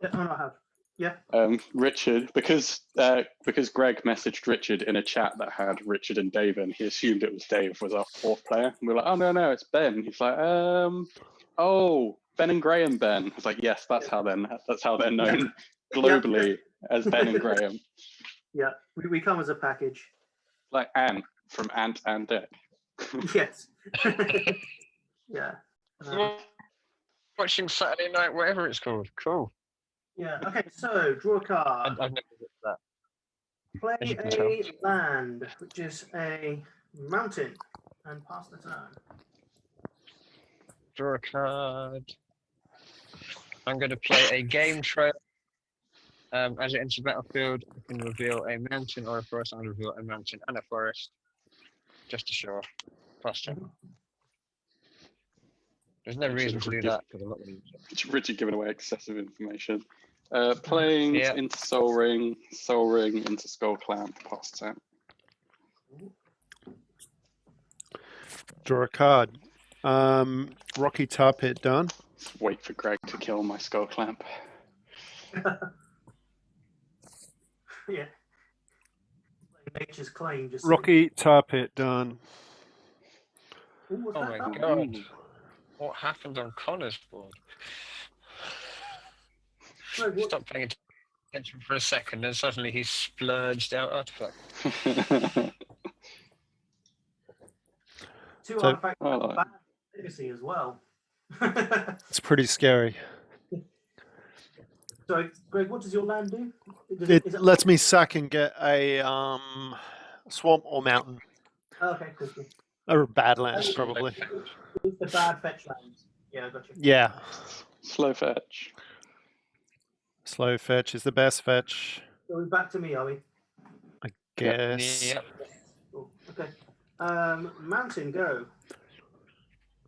Yeah, I have. Yeah. Richard, because Greg messaged Richard in a chat that had Richard and Dave in, he assumed it was Dave was our fourth player. And we were like, oh no, it's Ben. He's like, oh, Ben and Graham. Ben. I was like, yes, that's how they're known globally as Ben and Graham. Yeah, we come as a package. Like Anne from Ant and Dec. Yes. Yeah. Watching Saturday Night, whatever it's called. Cool. Yeah. Okay. So draw a card. I've never looked at that. Play As you can a tell. land, which is a mountain, and pass the turn. Draw a card. I'm going to play a game trail. As it enters the battlefield, I can reveal a mountain or a forest. I'll reveal a mountain and a forest. Just to show off. Pass turn. There's no reason to do that because I'm not going to use it. Richard giving away excessive information. Playing into Soul Ring into Skull Clamp, pass turn. Draw a card. Rocky Tar Pit done. Just wait for Greg to kill my Skull Clamp. Yeah. Nature's claim. Just Rocky Tar Pit done. Ooh, Oh my god. What happened on Connor's board? Stop paying attention for a second and suddenly he splurged out artifact. Two artifacts bad legacy as well. It's pretty scary. So, Greg, what does your land do? It lets me sack and get a swamp or mountain. Okay, cool. Or Badlands, probably. It's the bad fetch lands. Yeah, I got you. Yeah. Slow fetch. Slow fetch is the best fetch. So we're back to me, are we? I guess. Yep. Cool. Okay. Mountain, go.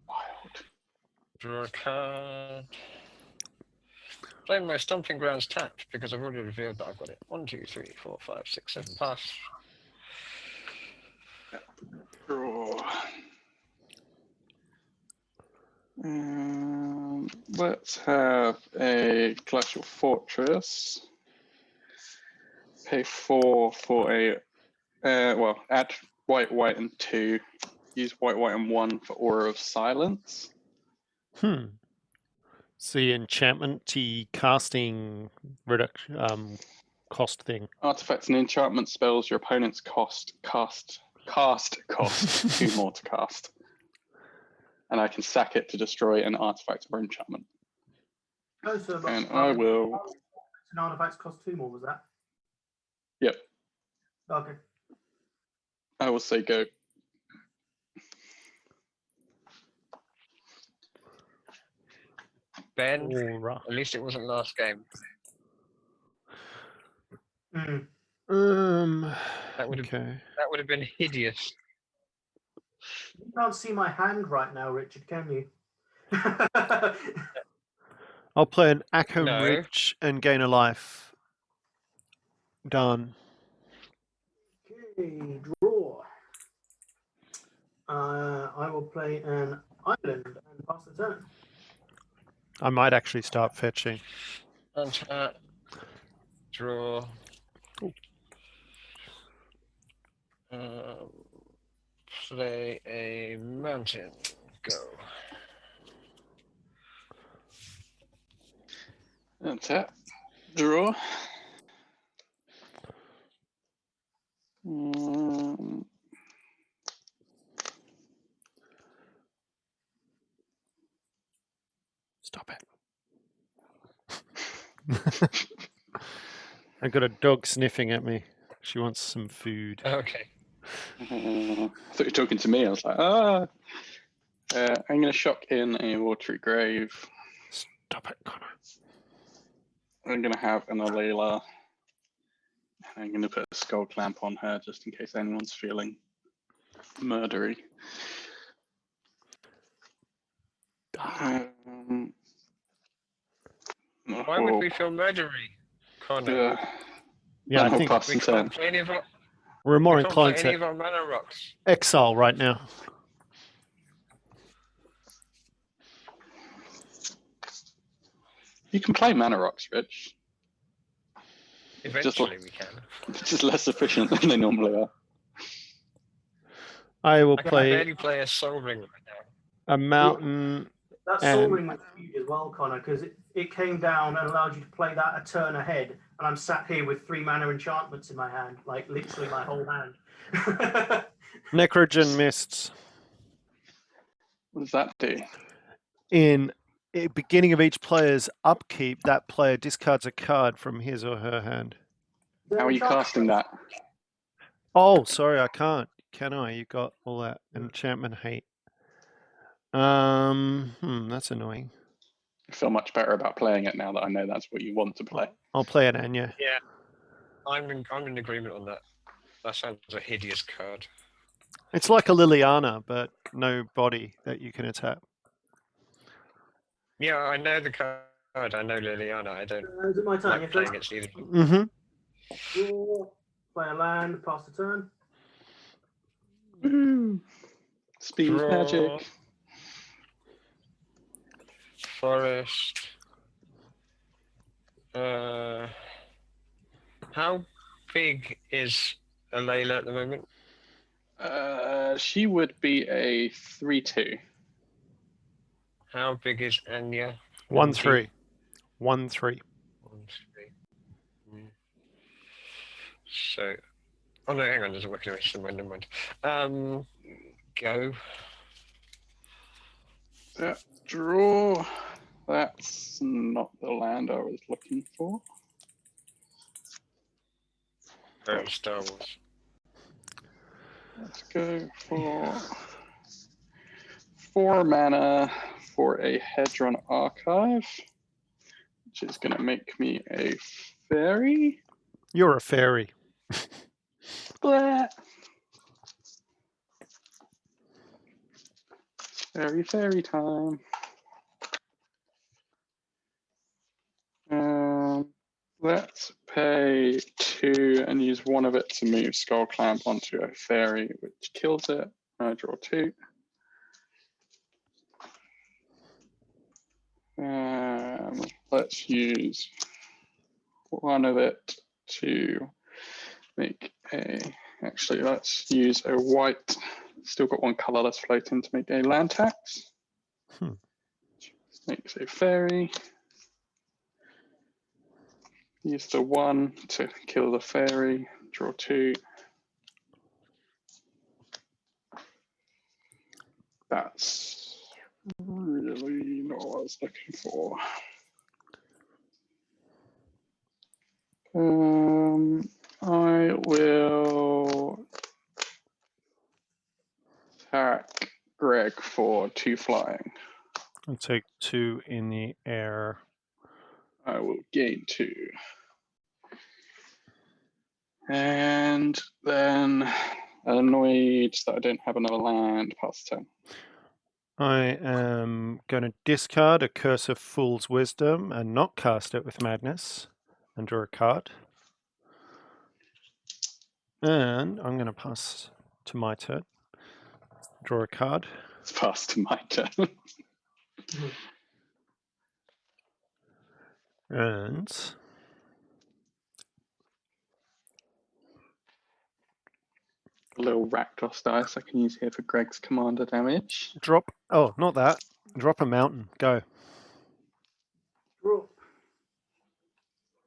Wild. Draw a card. Playing my Stomping Grounds tapped because I've already revealed that I've got it. 1, 2, 3, 4, 5, 6, 7. Pass. Draw. Let's have a Glacial Fortress. Pay 4 for a add white, and 2. Use white, and 1 for Aura of Silence. See enchantment-y casting reduction cost thing. Artifacts and enchantment spells your opponent's cost 2 more to cast. And I can sack it to destroy an artifact or enchantment. Oh, so And I will. An artifacts cost 2 more, was that? Yep. Okay. I will say go. Ben, Right. at least it wasn't last game. Mm. That would have been hideous. You can't see my hand right now, Richard, can you? I'll play an Ackham No. Ridge and gain a life. Done. Okay, draw. I will play an island and pass the turn. I might actually start fetching. Untap. Draw. Play a mountain. Go. Untap. Draw. Stop it. I got a dog sniffing at me. She wants some food. Okay. I thought you were talking to me. I was like, I'm going to shock in a Watery Grave. Stop it, Connor. I'm going to have an Alela. I'm going to put a Skull Clamp on her just in case anyone's feeling murdery. Why would we feel murdery, Connor? Yeah, I think We can't play any of our, we're more we can't play inclined any of to our mana rocks. exile right now. You can play mana rocks, Rich. Eventually we can. It's just less efficient than they normally are. I will I can play barely play a Soul Ring right now. a mountain. That Soul And- Ring was huge as well, Connor, because it came down and allowed you to play that a turn ahead, and I'm sat here with 3 mana enchantments in my hand, like literally my whole hand. Necrogen Mists. What does that do? In the beginning of each player's upkeep, that player discards a card from his or her hand. How are you casting that? Oh, sorry, I can't. Can I? You got all that enchantment hate. That's annoying. I feel much better about playing it now that I know that's what you want to play. I'll play it, Anja. Yeah, I'm in agreement on that. That sounds a hideous card. It's like a Liliana, but no body that you can attack. Yeah, I know the card. I know Liliana. I don't Is it my turn? like playing against either. Mm-hmm. Draw, play a land, pass the turn. Woo! Speed Draw. magic. Forest. How big is Alela at the moment? She would be a 3/2. How big is Anja? 1/3. 1/3. 1, 3. So, oh no, hang on, there's a working race. Never mind. Go. Draw. That's not the land I was looking for. Very Star Wars. Let's go for 4 mana for a Hedron Archive, which is going to make me a fairy. You're a fairy. Blah. Fairy time. Let's pay 2 and use 1 of it to move Skull Clamp onto a fairy, which kills it. I draw 2. Let's use 1 of it to make a. Actually, let's use a white. Still got 1 colorless floating to make a land tax. Makes a fairy. Use the 1 to kill the fairy. Draw 2. That's really not what I was looking for. I will attack Greg for 2 flying. I'll take 2 in the air. I will gain 2. And then annoyed that I don't have another land past 10. I am going to discard a Curse of Fool's Wisdom and not cast it with Madness and draw a card. And I'm going to pass to my turn. Draw a card. It's past to my turn. And A little Rakdos dice I can use here for Greg's commander damage. drop. Oh, not that. Drop a mountain. Go. Draw.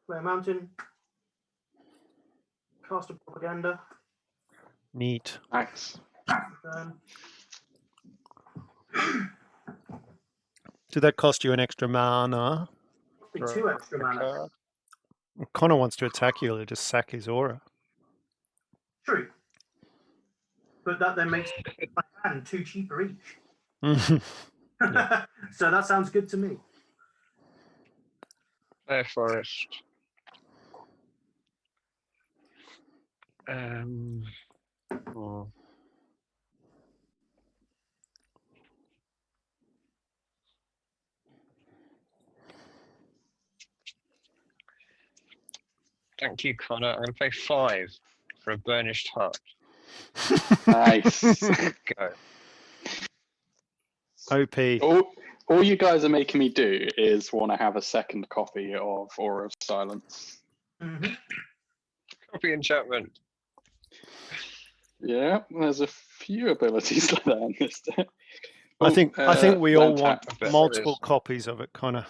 Play a mountain. Cast a propaganda. Neat. Nice. Did that cost you an extra mana? Be 2 extra mana. Connor wants to attack you. He'll just sack his aura. True. But that then makes my hand 2 cheaper each. So that sounds good to me. Forest. Oh. Thank you, Connor. I'm going to pay 5 for a Burnished Heart. Nice. Go. OP. Oh, All you guys are making me do is want to have a second copy of Aura of Silence. Mm-hmm. Copy enchantment. Yeah, there's a few abilities like that in this deck. I think we all land want tap. I bet there multiple is. copies of it, Connor.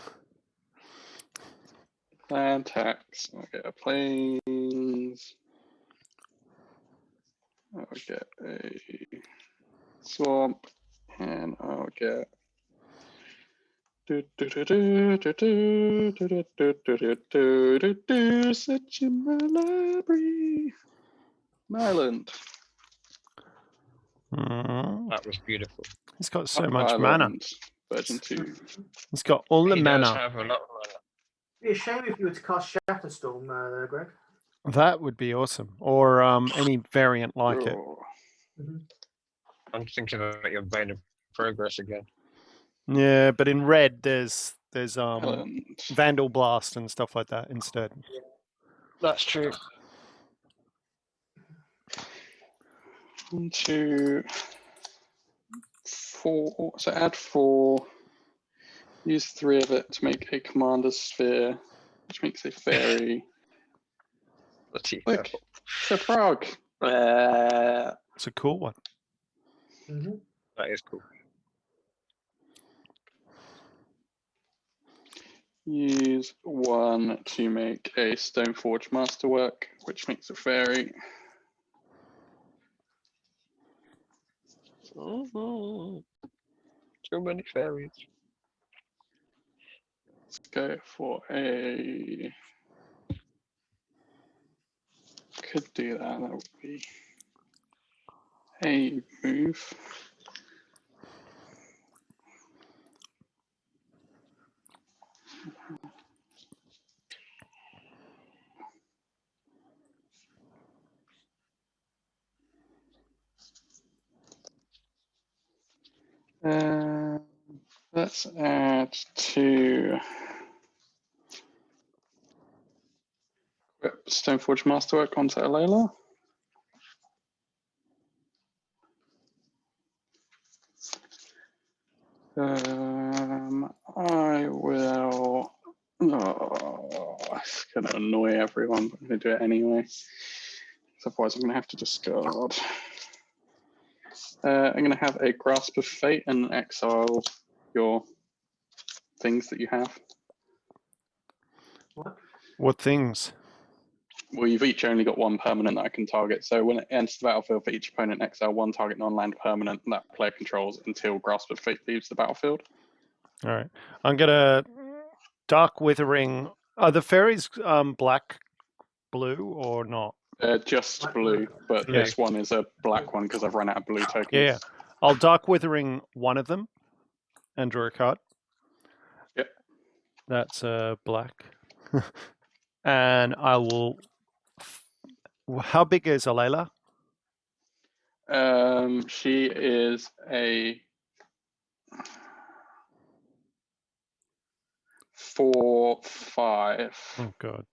Land tax. I'll get a plains. I'll get a swamp. And I'll get such in my library. Island. Mm. That was beautiful. He's got so much mana. Island. Version 2. He's got all the He does mana. have a lot of mana. It'd be a shame if you were to cast Shatterstorm there, Greg. That would be awesome. Or any variant like it. Oh. Mm-hmm. I'm thinking about your Bane of Progress again. Yeah, but in red there's Island. Vandal Blast and stuff like that instead. That's true. 1, 2, 4. So add 4. Use 3 of it to make a commander sphere, which makes a fairy. Bloody Look, hell. it's a frog. It's a cool one. Mm-hmm. That is cool. Use 1 to make a Stoneforge Masterwork, which makes a fairy. Too many fairies. Let's go for a. Could do that. That would be a move. Let's add 2 Stoneforge Masterwork onto Alela. I will. Oh, it's going to annoy everyone, but I'm going to do it anyway. Otherwise, I'm going to have to discard. I'm going to have a Grasp of Fate and exile your things that you have. What things? Well, you've each only got 1 permanent that I can target. So when it enters the battlefield for each opponent, exile 1 target non-land permanent that player controls until Grasp of Fate leaves the battlefield. All right. I'm gonna Dark Withering. Are the fairies black, blue, or not? Just blue, but Yeah. this one is a black one because I've run out of blue tokens. Yeah. I'll Dark Withering one of them and draw a card. Yep. That's black. And I will. How big is Alela? She is a 4/5. Oh god.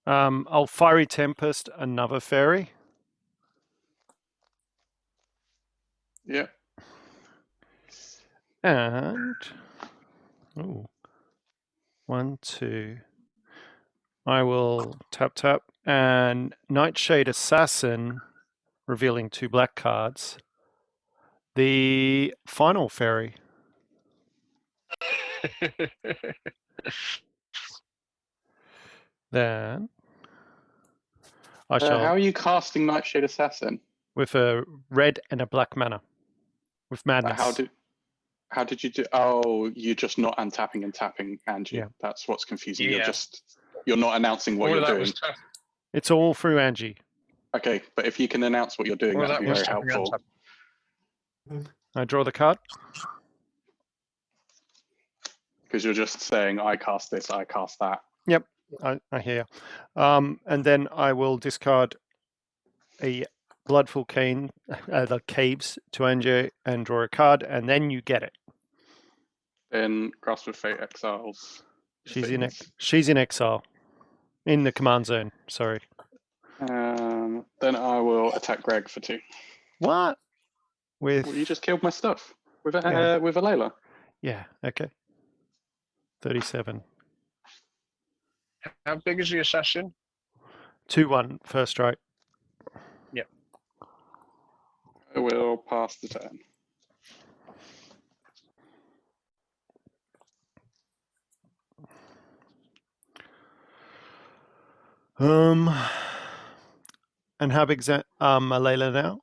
I'll Fiery Tempest another fairy. Yep. And 1, 2. I will tap and Nightshade Assassin, revealing 2 black cards. The final fairy. Then I shall How are you casting Nightshade Assassin? with a red and a black mana with madness. How did you do? Oh, you're just not untapping and tapping, Anje. Yeah. That's what's confusing. Yeah. You're not announcing what All you're that doing. was tough. It's all through Anje. Okay, but if you can announce what you're doing, All that'd that be was very tapping and helpful. tapping. I draw the card. Because you're just saying, I cast this, I cast that. Yep, I hear. And then I will discard a Bloodful Cane, the Caves to Anje and draw a card, and then you get it. Then Grasp of Fate exiles. She's things. in exile. In the command zone, sorry. Then I will attack Greg for 2. What? With Well, you just killed my stuff with Yeah. with Alela. Yeah, okay. 37. How big is the assassin? 2-1, first strike. I will pass the turn. And how big's that Alela now?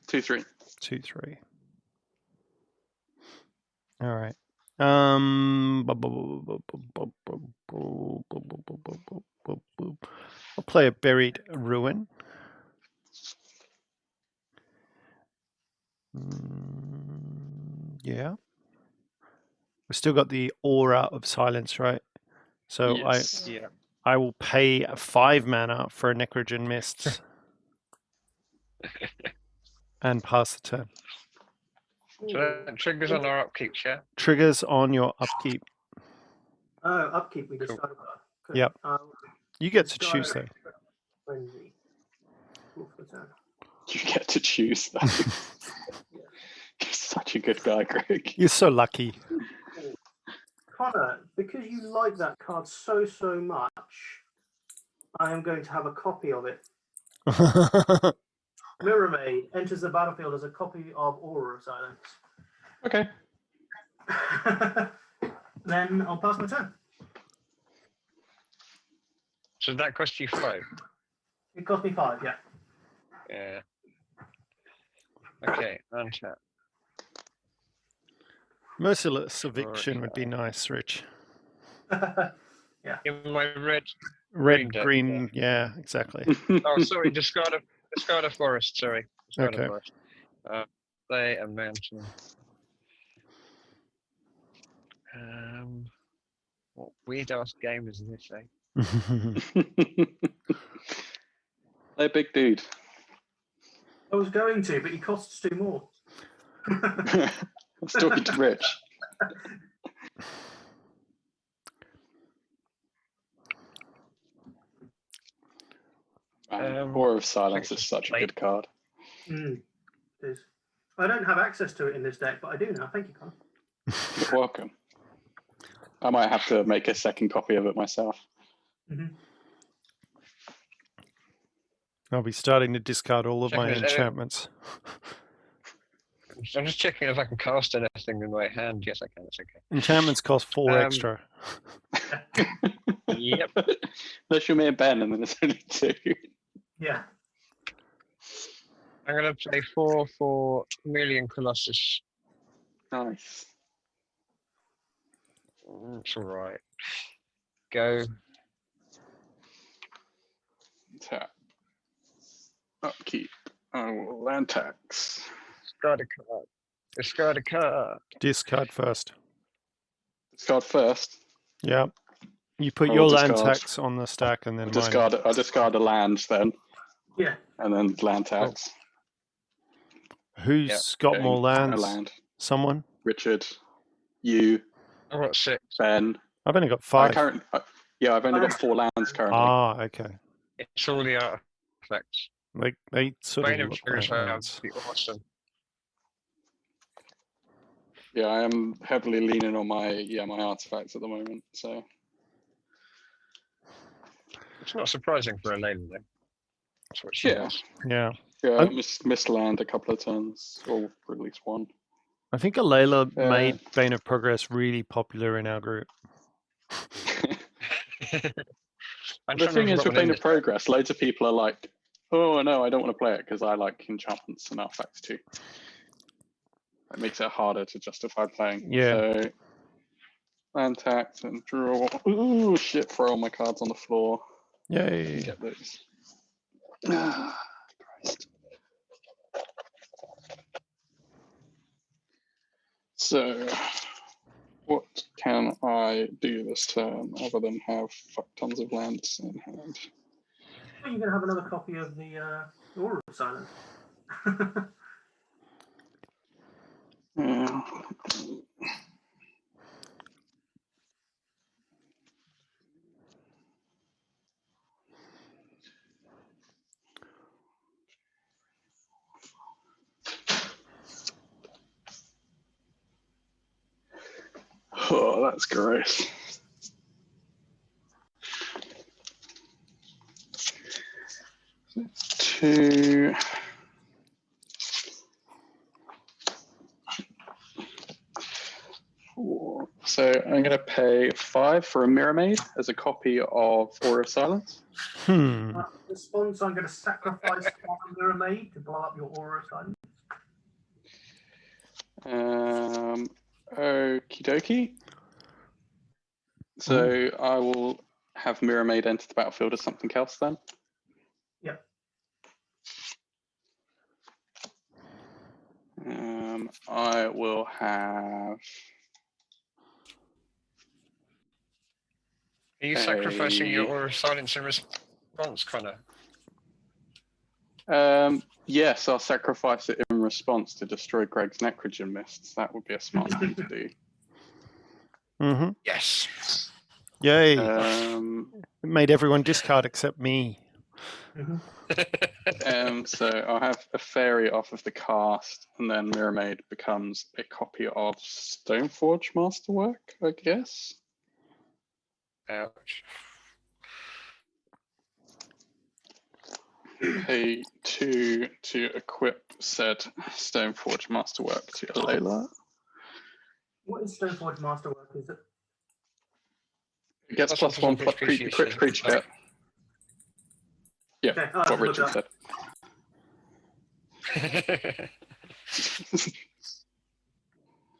2-3. 2-3. All right. I'll play a buried ruin. Yeah. We've still got the aura of silence, right? So Yes. Yeah. I will pay 5 mana for a Necrogen Mists and pass the turn. So that triggers on our upkeep, yeah? Triggers on your upkeep. Oh, upkeep we discard a card. Good. Yep. You get to discard choose though. Frenzy. Cool for the turn. You get to choose though. You're such a good guy, Greg. You're so lucky. Connor, because you like that card so much, I am going to have a copy of it. Mirror Maid enters the battlefield as a copy of Aura of Silence. Okay. Then I'll pass my turn. So that cost you 5? It cost me 5, yeah. Yeah. Okay, untap. Merciless eviction would be nice, Rich. In my red. Red, deck, green, yeah, exactly. Oh, sorry, discard a forest. Sorry, discard Okay. a forest. Play a mountain. What weird ass game is this? Hey, big dude. I was going to, but he costs 2 more. I was talking to Rich. Aura of Silence is such a good card. It is. I don't have access to it in this deck, but I do now. Thank you, Connor. You're welcome. I might have to make a second copy of it myself. I'll be starting to discard all of my Checking it out. enchantments. I'm just checking if I can cast anything in my hand. Yes, I can. It's okay. Enchantments cost 4 extra. Yep. Unless you're me and Ben, and then it's only 2. Yeah. I'm going to play 4 for Chameleon Colossus. Nice. It's all right. Go. Tap. Upkeep. I will land tax. Discard a card. Discard a card. Discard first. Discard first. Yeah. You put I your will land discard. tax on the stack and then mine. I discard a land then, Yeah. and then land tax. Who's got more lands? A land. Someone? Richard. You. I've got 6. Ben. I've only got 5. I've only got 4 lands currently. Ah, okay. It's all the artifacts. They sort Bane of of look Triggers like would lands. be awesome. Yeah, I am heavily leaning on my artifacts at the moment. So It's not surprising for a lady though. That's what she does. Yeah. yeah, I missed land a couple of turns, or at least one. I think Alela made Bane of Progress really popular in our group. The thing is, with Bane of Progress, loads of people are like, "Oh no, I don't want to play it because I like enchantments and artifacts too." It makes it harder to justify playing. Yeah. So, land tax and draw. Ooh, shit! Throw all my cards on the floor. Yay. Get those. Ah, Christ. So, what can I do this turn other than have fuck tons of lands in hand? Well, you're going to have another copy of the Aura of Silence. Yeah. Oh, that's gross. Two. Four. So I'm going to pay 5 for a Mirror Maid as a copy of Aura of Silence. Response, I'm going to sacrifice one Mirror Maid to blow up your Aura of Silence. Okie dokie. So I will have Mirror Maid enter the battlefield as something else then. Yep. I will have. Are you sacrificing your Aura of Silence in response, Connor? Yes, I'll sacrifice it in response to destroy Greg's Necrogen Mists. That would be a smart thing to do. Mm-hmm. Yes. Yay! It made everyone discard except me. So I'll have a Faerie off of the cast, and then Mirror Maid becomes a copy of Stoneforge Masterwork, I guess. Ouch. Pay 2 to equip said Stoneforge Masterwork to Alela. What is Stoneforge Masterwork? Is it? It gets Plus +1 plus plus crit creature hit. Yeah, Okay, what Richard said.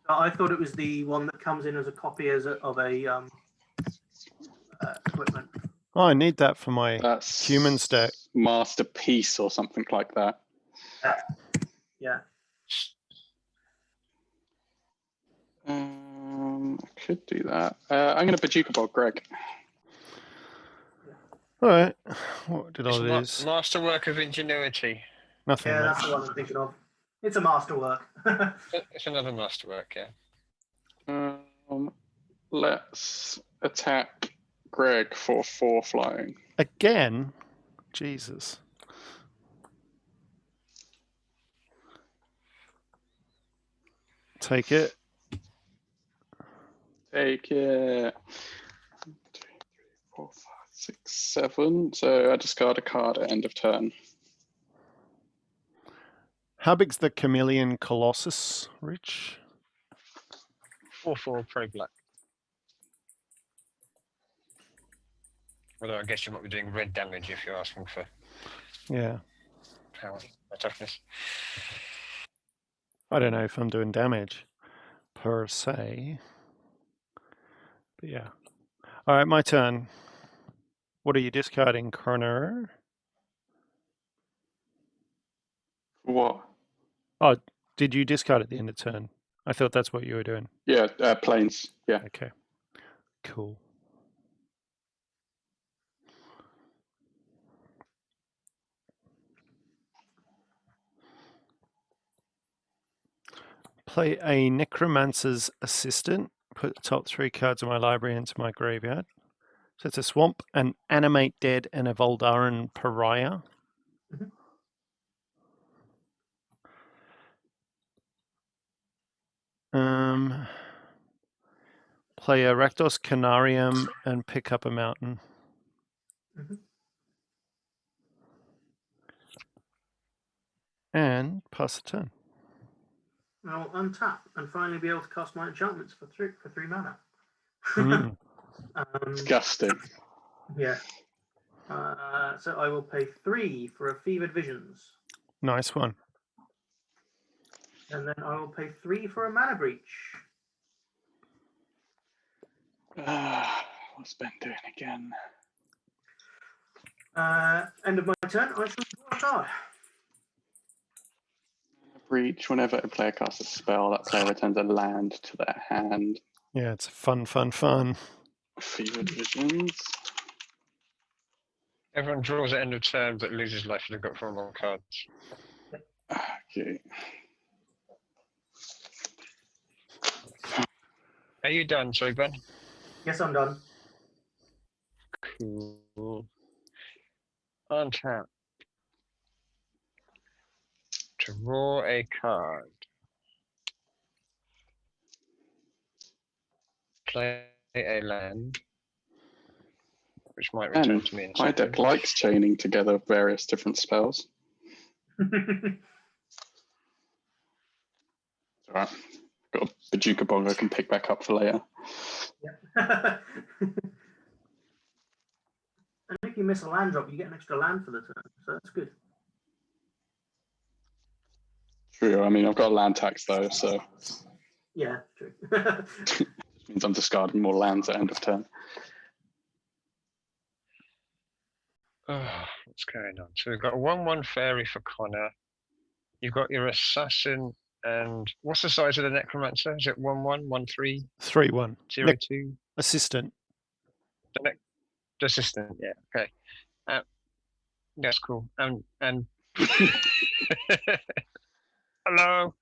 I thought it was the one that comes in as a copy of a equipment. Oh, I need that for my That's human stack. Masterpiece or something like that. Yeah. I could do that. I'm going to Brudiclad Greg. All right. What did I It's lose? Masterwork of Ingenuity. Nothing. Yeah, much. that's the one I'm thinking of. It's a masterwork. It's another Masterwork, yeah. Let's attack Greg for 4 flying. Again? Jesus. Take it. Take it. 1, 2, 3, 4, 5, 6, 7. So I discard a card at end of turn. How big's the Chameleon Colossus, Rich? 4/4 Pro Black. Although I guess you might be doing red damage if you're asking for Yeah. power or toughness. I don't know if I'm doing damage per se. But yeah. All right, my turn. What are you discarding, Connor? What? Oh, did you discard at the end of turn? I thought that's what you were doing. Yeah, planes. Yeah. Okay. Cool. Play a Necromancer's Assistant. Put the top 3 cards of my library into my graveyard. So it's a Swamp, an Animate Dead, and a Voldaran Pariah. Play a Rakdos Canarium and pick up a mountain. And pass the turn. I'll untap and finally be able to cast my enchantments for 3 mana. Disgusting. Yeah. So I will pay 3 for a Fevered Visions. Nice one. And then I will pay 3 for a Mana Breach. What's Ben doing again? End of my turn, I shall draw a card. Breach. Whenever a player casts a spell, that player returns a land to their hand. Yeah, it's fun. Fevered Visions. Everyone draws at end of turn but loses life if they've got 4 long cards. Okay. Are you done, sorry, Ben? Yes, I'm done. Cool. Untap. Draw a card. play a land, which might return And to me in a my second. deck likes chaining together various different spells. All right. Got a Bajuka Bong I can pick back up for later. Yeah. And if you miss a land drop, you get an extra land for the turn, so that's good. True. I mean, I've got a land tax though, so Yeah, true. it means I'm discarding more lands at end of turn. Oh, what's going on? So we've got a 1/1 Faerie for Connor. You've got your assassin, and what's the size of the necromancer? Is it 1/1, 1/3, 3-1. 0/2? Assistant. The assistant, yeah. Okay. That's cool. And hello.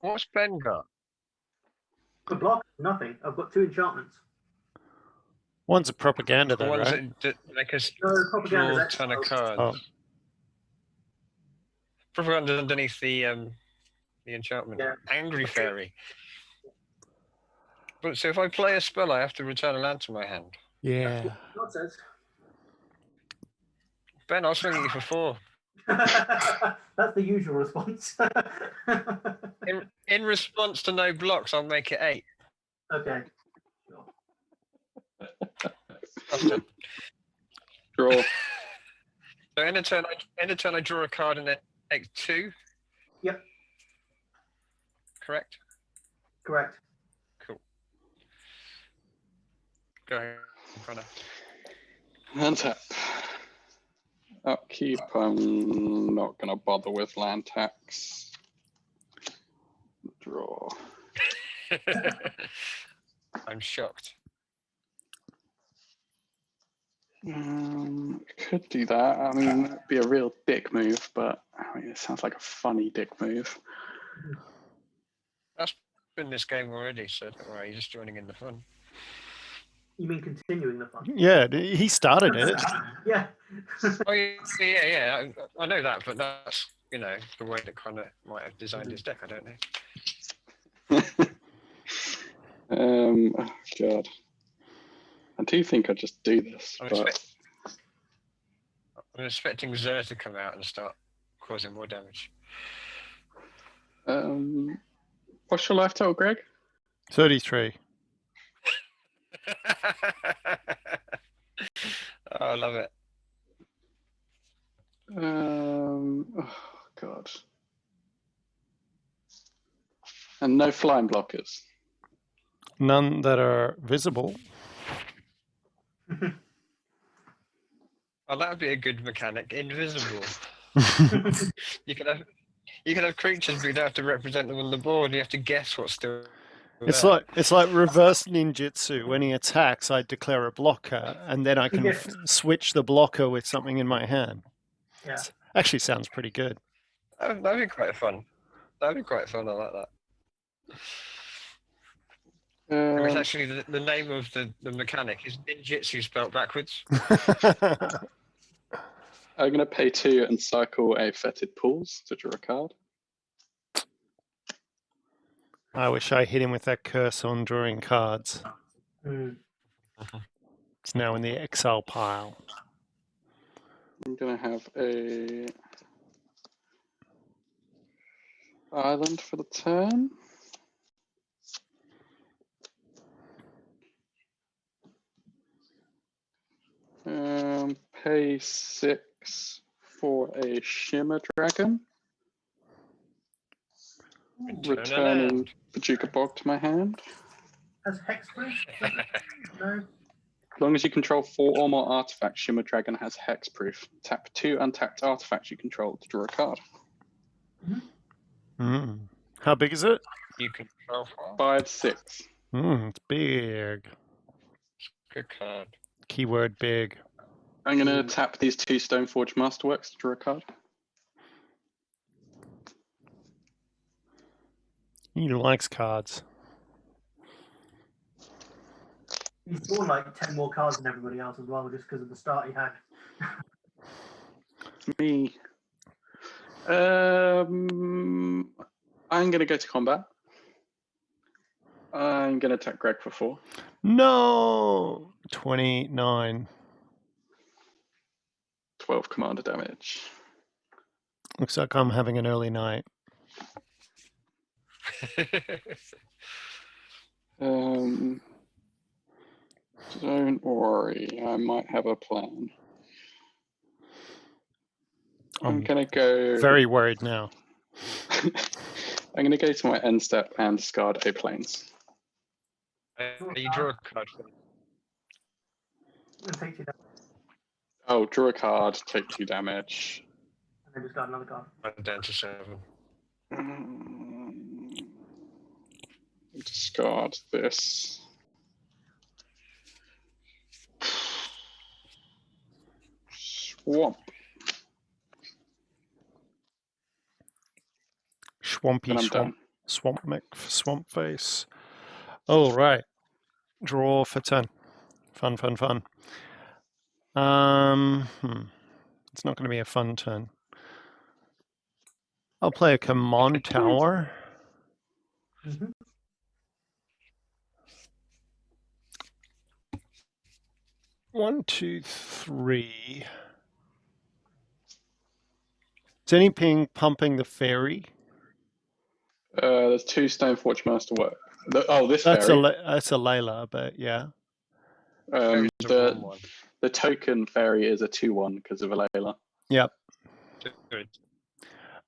What's Ben got? Good block, nothing. I've got 2 enchantments. One's a propaganda, The though, ones right? that make us No, draw propaganda's a ton of exiled. cards. Oh. Propaganda underneath the enchantment. Yeah. Angry Fairy. But so if I play a spell, I have to return a land to my hand. Yeah. God says. Ben, I'll swing at you for 4. That's the usual response. In response to no blocks, I'll make it 8. Okay. After. Draw. So in a turn, I draw a card and then take 2. Yep. Correct. Correct. Cool. Go ahead, Connor. Untap. Upkeep. I'm not going to bother with land tax. Draw. I'm shocked. Could do that. I mean, it'd be a real dick move, but I mean, it sounds like a funny dick move. That's been this game already, so don't worry, you're just joining in the fun. You mean continuing the fun? Yeah, he started it. Yeah. Oh yeah. I know that, but that's the way that Connor might have designed his deck. I don't know. Oh God. I do think I just do this, but I'm expecting Zer to come out and start causing more damage. what's your life total, Greg? 33. Oh, I love it. Oh God. And no flying blockers. None that are visible. Oh, that would be a good mechanic. Invisible. You can have creatures, but you don't have to represent them on the board. You have to guess what's still. It's there. like reverse ninjutsu. When he attacks, I declare a blocker, and then I can Yeah. switch the blocker with something in my hand. Yeah. Actually, sounds pretty good. That'd be quite fun. That'd be quite fun. I like that. It's actually the name of the mechanic is ninjutsu spelled backwards. I'm going to pay 2 and cycle a Fetid Pools to draw a card. I wish I hit him with that curse on drawing cards. It's now in the exile pile. I'm going to have a island for the turn. Pay 6 for a Shimmer Dragon. Returning Bajuka Bog to my hand. Has hexproof? No. As long as you control 4 or more artifacts, Shimmer Dragon has hexproof. Tap 2 untapped artifacts you control to draw a card. How big is it? You control 4. 5/6. It's big. Good card. Keyword big. I'm going to tap these 2 Stoneforge Masterworks to draw a card. He likes cards. He's drawn like 10 more cards than everybody else as well, just because of the start he had. Me. I'm going to go to combat. I'm going to attack Greg for 4. No! 29. 12 commander damage. Looks like I'm having an early night. Don't worry, I might have a plan. I'm going to go... Very worried now. I'm going to go to my end step and discard a planes. You draw a card for And take 2 damage. Oh, draw a card, take 2 damage. And then discard another card. down to 7. Discard this. Swamp. Swampy And I'm swamp. done. Swamp face. All right. Draw for 10. Fun. It's not going to be a fun turn. I'll play a command tower. Mm-hmm. One, two, three. Is any ping pumping the Faerie? There's 2 Stoneforge Master work. This That's fairy. that's Alela, but yeah. Fairies are 1/1. The token fairy is a 2/1 because of Alela. Yep. Good.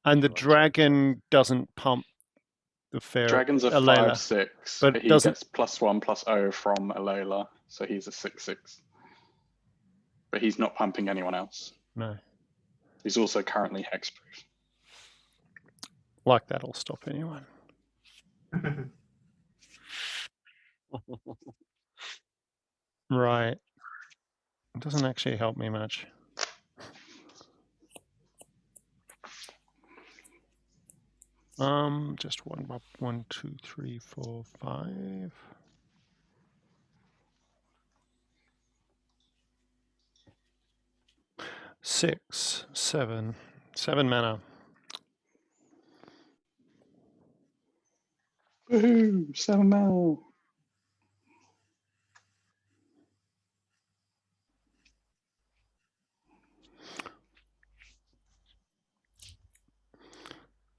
And the Right. dragon doesn't pump the Faerie. Dragon's a Alela. 5/6, but but he doesn't- gets +1/+0 from Alela, so he's a 6/6. But he's not pumping anyone else. No. He's also currently hexproof. Like that'll stop anyone. Right. It doesn't actually help me much. Just 1, 2, 3, 4, 5. Six, 7. 7 mana. Woohoo! 7 mana!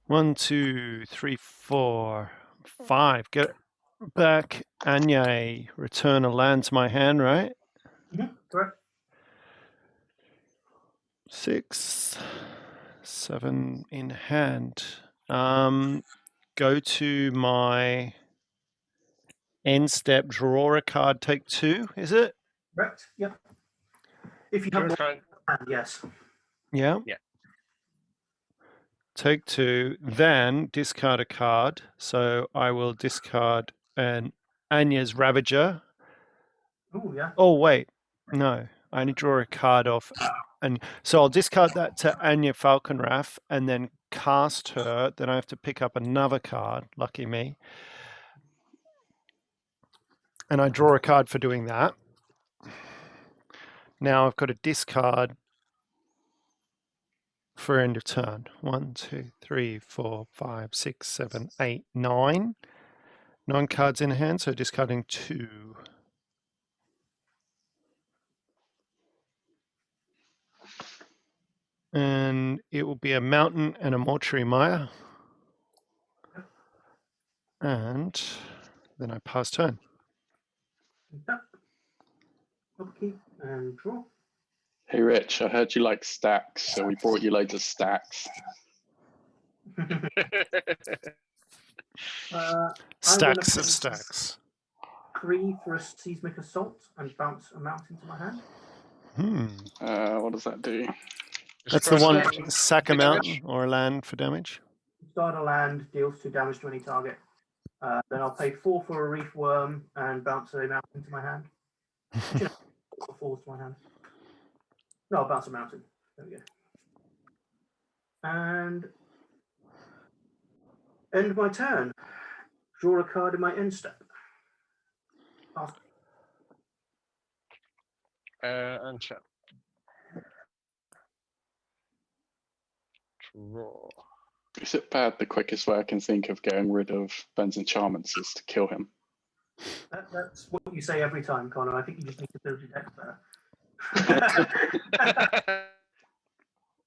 One, 2, 3, 4, 5. Get back Anje. Return a land to my hand, right? Mm-hmm. Correct. 6, 7 in hand. Go to my end step, draw a card, take 2, is it? Correct. Yep. If you Draw have a more card. hand, yes. Yeah. Yeah. Take 2, then discard a card. So I will discard an Anya's Ravager. Oh yeah. Oh, wait. No, I only draw a card off. And so I'll discard that to Anya Falconrath and then cast her. Then I have to pick up another card. Lucky me. And I draw a card for doing that. Now I've got to discard for end of turn. 1, 2, 3, 4, 5, 6, 7, 8, 9. 9 cards in hand, so discarding 2. And it will be a mountain and a mortuary mire. And then I pass turn. Yep. Upkeep and draw. Hey Rich, I heard you like stacks, so we brought you loads of stacks. Stacks put of stacks. 3 for a seismic assault and bounce a mountain to my hand. What does that do? That's the one, Yeah. sack a Damage. mountain or a land for damage. Start a land, deals 2 damage to any target. Then I'll pay 4 for a reef worm and bounce a mountain to my hand. 4 to my hand. No, I'll bounce a mountain. There we go. And end my turn. Draw a card in my end step. Pass. Untap. Draw. Is it bad? The quickest way I can think of getting rid of Ben's enchantments is to kill him. That's what you say every time, Connor. I think you just need to build your deck better.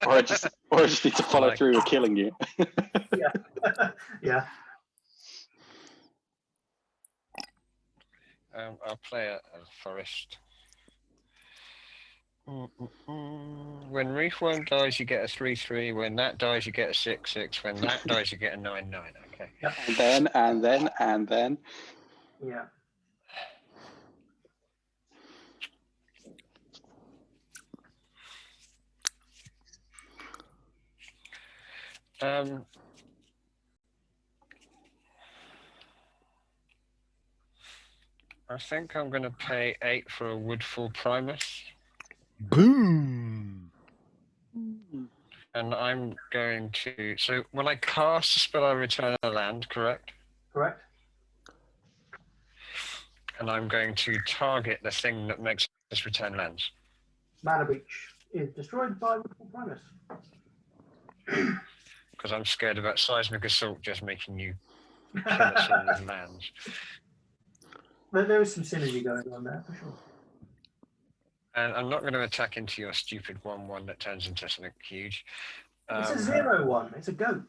Or I just need to follow through with killing you. Yeah. I'll play a forest. When Reefworm dies, you get a 3/3. When that dies, you get a 6/6. When that dies, you get a 9/9. Okay. Yep. And then. Yeah. I think I'm going to pay 8 for a Woodfall Primus. Boom. And I'm going to... So when I cast a spell, I return a land, correct? Correct. And I'm going to target the thing that makes us return lands. Mana Breach is destroyed by Woodfall Primus. Because I'm scared about Seismic Assault just making you kill us all with lands. There is some synergy going on there, for sure. And I'm not going to attack into your stupid 1/1 that turns into something huge. It's a 0/1. It's a goat.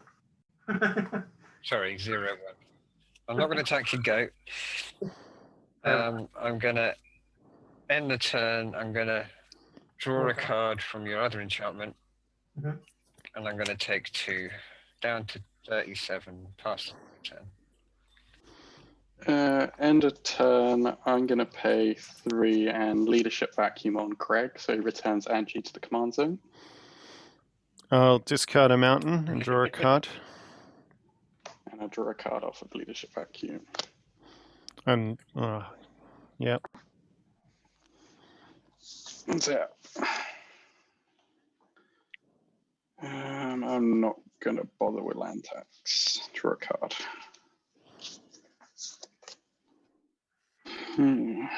Sorry, 0/1. I'm not going to attack your goat. I'm going to end the turn. I'm going to draw a card from your other enchantment. Mhm. And I'm going to take 2 down to 37 past the turn. End of turn, I'm going to pay 3 and leadership vacuum on Greg, so he returns Anje to the command zone. I'll discard a mountain and draw a card. And I'll draw a card off of leadership vacuum. And yeah. That's it. I'm not going to bother with land tax. Draw a card. I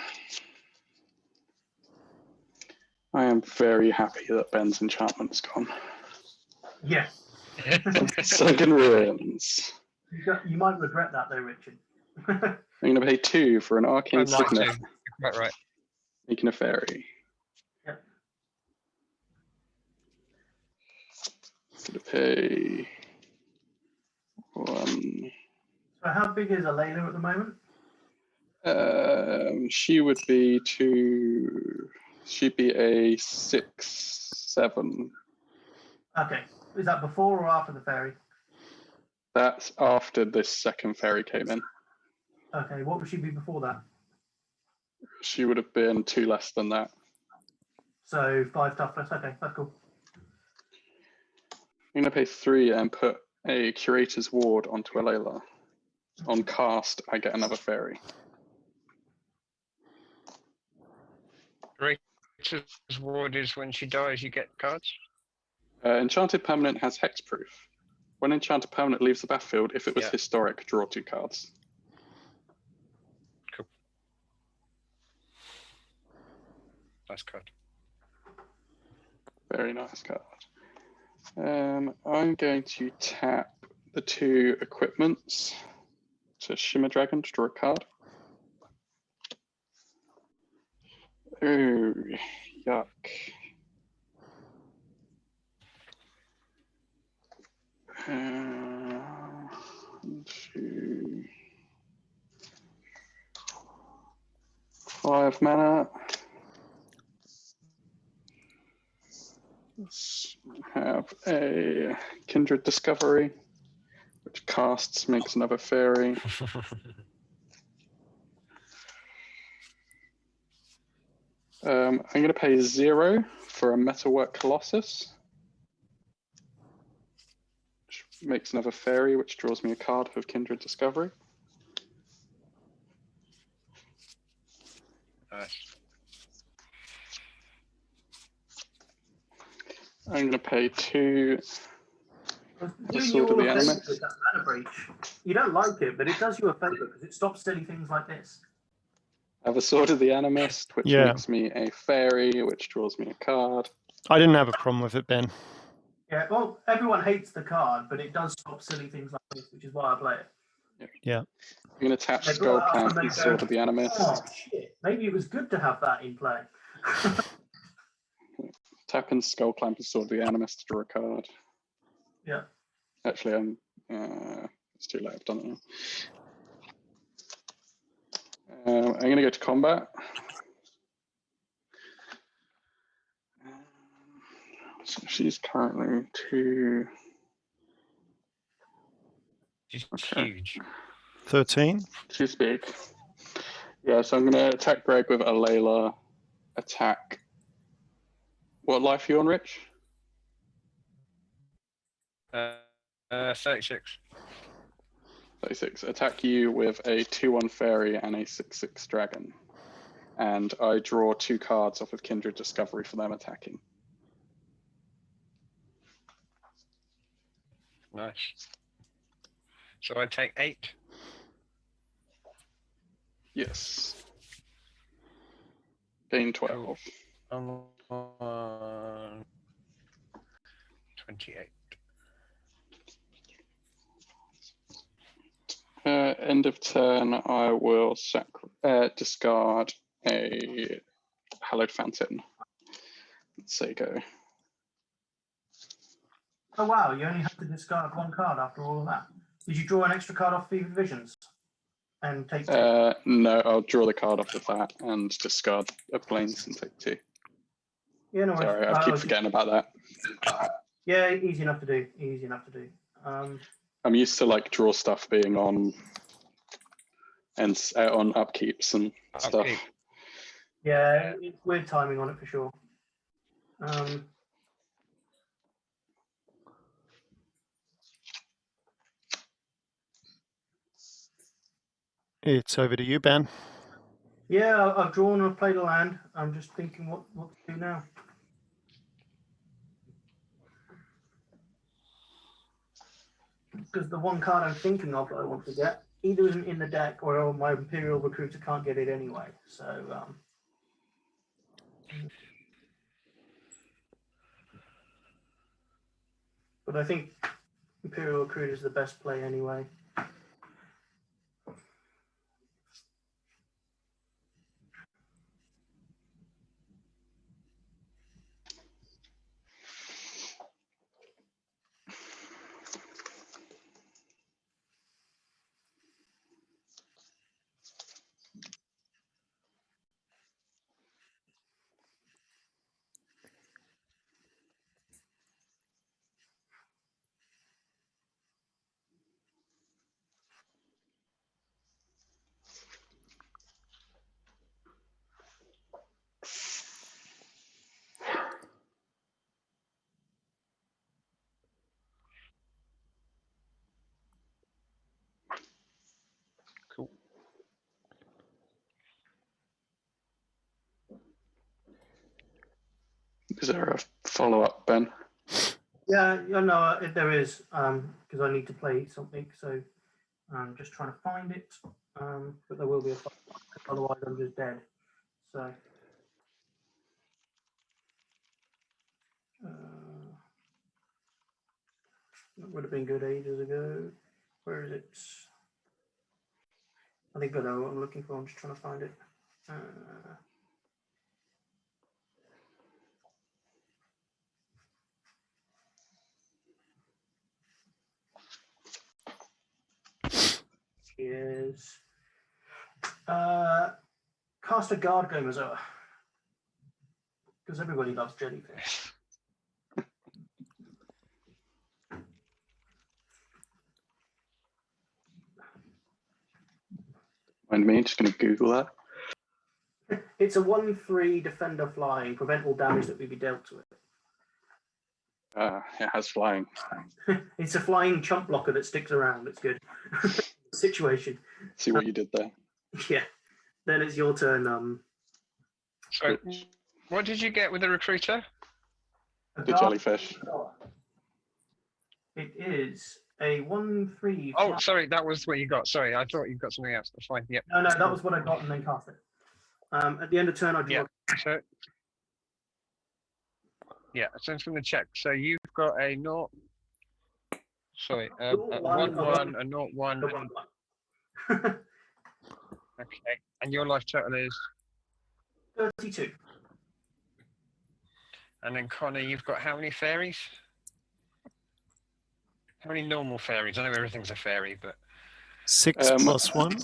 am very happy that Ben's enchantment's gone. Yeah. Sunken Ruins. You might regret that though, Richard. I'm going to pay 2 for an arcane I'm not signet, too. You're quite right. making a fairy. Yep. Going to pay 1. So how big is Alela at the moment? She would be 2. She'd be a 6/7. Okay. Is that before or after the fairy? That's after this second fairy came in. Okay. What would she be before that? She would have been 2 less than that. So 5 toughness. Okay, that's cool. I'm going to pay 3 and put a Curator's Ward onto Alela. On cast, I get another fairy. Curator's Ward is when she dies, you get cards. Enchanted Permanent has hexproof. When Enchanted Permanent leaves the battlefield, if it was historic, draw 2 cards. Cool. Nice card. Very nice card. I'm going to tap the 2 equipments to Shimmer Dragon to draw a card. Oh, yuck. Two, 5 mana. Let's have a Kindred Discovery, which casts, makes another fairy. I'm going to pay 0 for a Metalwork Colossus, which makes another fairy, which draws me a card of Kindred Discovery. Nice. I'm going to pay 2. Doing Sword you of all the a favour Animus. with that Mana Breach. You don't like it, but it does you a favour because it stops silly things like this. I have a Sword of the Animist, which Yeah. makes me a fairy, which draws me a card. I didn't have a problem with it, Ben. Yeah, well, everyone hates the card, but it does stop silly things like this, which is why I play it. Yeah. I'm going to attach They Skull brought it up Clamp and and they Sword go, of the Animist. oh shit, maybe it was good to have that in play. Tap in Skull Clamp and Sword of the Animist to draw a card. Yeah. Actually, it's too late. I've done it now. I'm going to go to combat. So she's currently 2. She's Okay. huge. 13. She's big. Yeah, so I'm going to attack Greg with Alela. Attack. What life are you on, Rich? 36. 36. Attack you with a 2/1 Faerie and a 6/6 Dragon. And I draw 2 cards off of Kindred Discovery for them attacking. Nice. So I take 8. Yes. Gain 12. I'm on 28. End of turn, I will discard a Hallowed Fountain. There you go. Oh wow, you only have to discard 1 card after all of that. Did you draw an extra card off Fever Visions? And take 2? No, I'll draw the card off of that and discard a Plains and take 2. Yeah, no worries. Sorry, I keep forgetting about that. Yeah, easy enough to do. Easy enough to do. I'm used to like draw stuff being on and on upkeeps and stuff. Upkeep. Yeah, it's weird timing on it for sure. It's over to you, Ben. Yeah, I've drawn and I've played a land. I'm just thinking what to do now. Because the 1 card I'm thinking of that I want to get either isn't in the deck or my Imperial Recruiter can't get it anyway. So, but I think Imperial Recruiter is the best play anyway. Cool. Is there a follow-up, Ben? Yeah, no, there is, because I need to play something, so I'm just trying to find it. But there will be a follow-up, otherwise I'm just dead. So, that would have been good ages ago. Where is it? I think I know what I'm looking for. I'm just trying to find it. Is cast a guard Gomazoa, because everybody loves jellyfish. Mind me, just going to Google that. It's a 1/3 defender flying, prevent all damage that may be dealt to it. It has flying. It's a flying chump blocker that sticks around. It's good. Situation. See what you did there. Yeah. Then it's your turn. So, what did you get with the recruiter? The jellyfish. It is a 1/3. Oh, sorry, that was what you got. Sorry, I thought you got something else. That's fine. Yep. No, that was what I got and then cast it. At the end of turn, I draw. Yeah. So, yeah, so I'm going to check. So you've got a 0. Sorry, a 1/1, a 0/1, The 1/1. Okay. And your life total is? 32. And then Connor, you've got how many fairies? How many normal fairies? I know everything's a fairy, but 6 plus 1.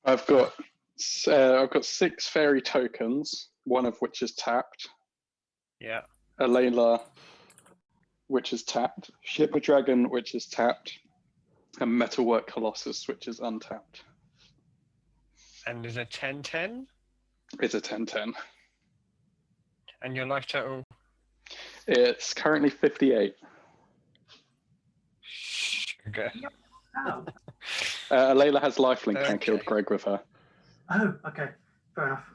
I've got 6 fairy tokens, one of which is tapped. yeah. Alela, which is tapped. Ship a Dragon, which is tapped. And Metalwork Colossus, which is untapped. And is a 10/10? It's a 10/10. And your life total? It's currently 58. Sugar. Ow. Alela has lifelink and I Okay. killed Greg with her. Oh, okay. Fair enough.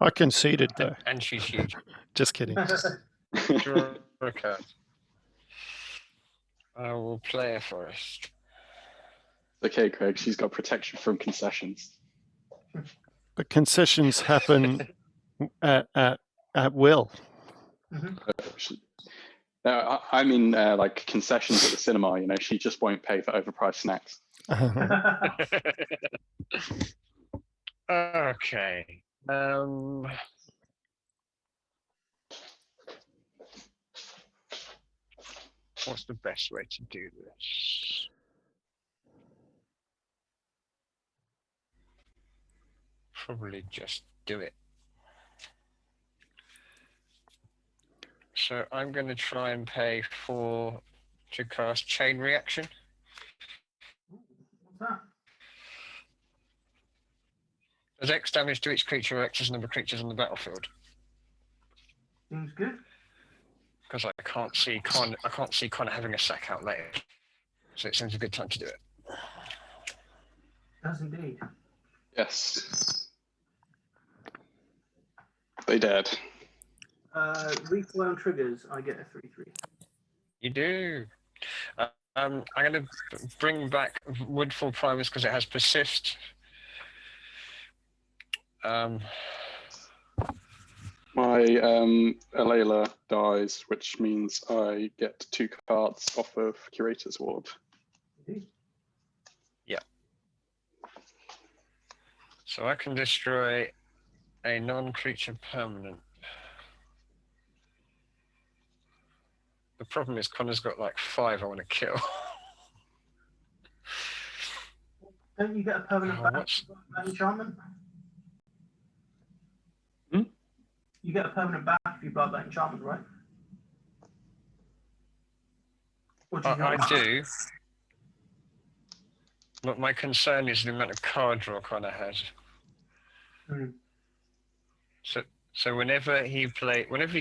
I conceded though. And she's huge. Just kidding. Draw a card. I will play a forest. Okay, Greg, she's got protection from concessions. But concessions happen at will. No, I mean like concessions at the cinema. You know, she just won't pay for overpriced snacks. Okay. What's the best way to do this? Probably just do it. So I'm going to try and pay 4 to cast Chain Reaction. What's that? Does X damage to each creature or X's number of creatures on the battlefield? Seems good. Because I can't see Connor having a sack out later, so it seems a good time to do it. Does indeed. Yes. They did. Reflown triggers, I get a 3/3. You do. I'm going to bring back Woodfall Primus because it has persist. My Alela dies, which means I get 2 cards off of Curator's Ward. Indeed. So I can destroy a non-creature permanent. The problem is Connor's got like 5 I want to kill. Don't you get a permanent Oh, back what's- if you block that enchantment? Hmm? You get a permanent back if you block that enchantment, right? Or do you I not? do. But my concern is the amount of card draw Connor has. Hmm. So whenever he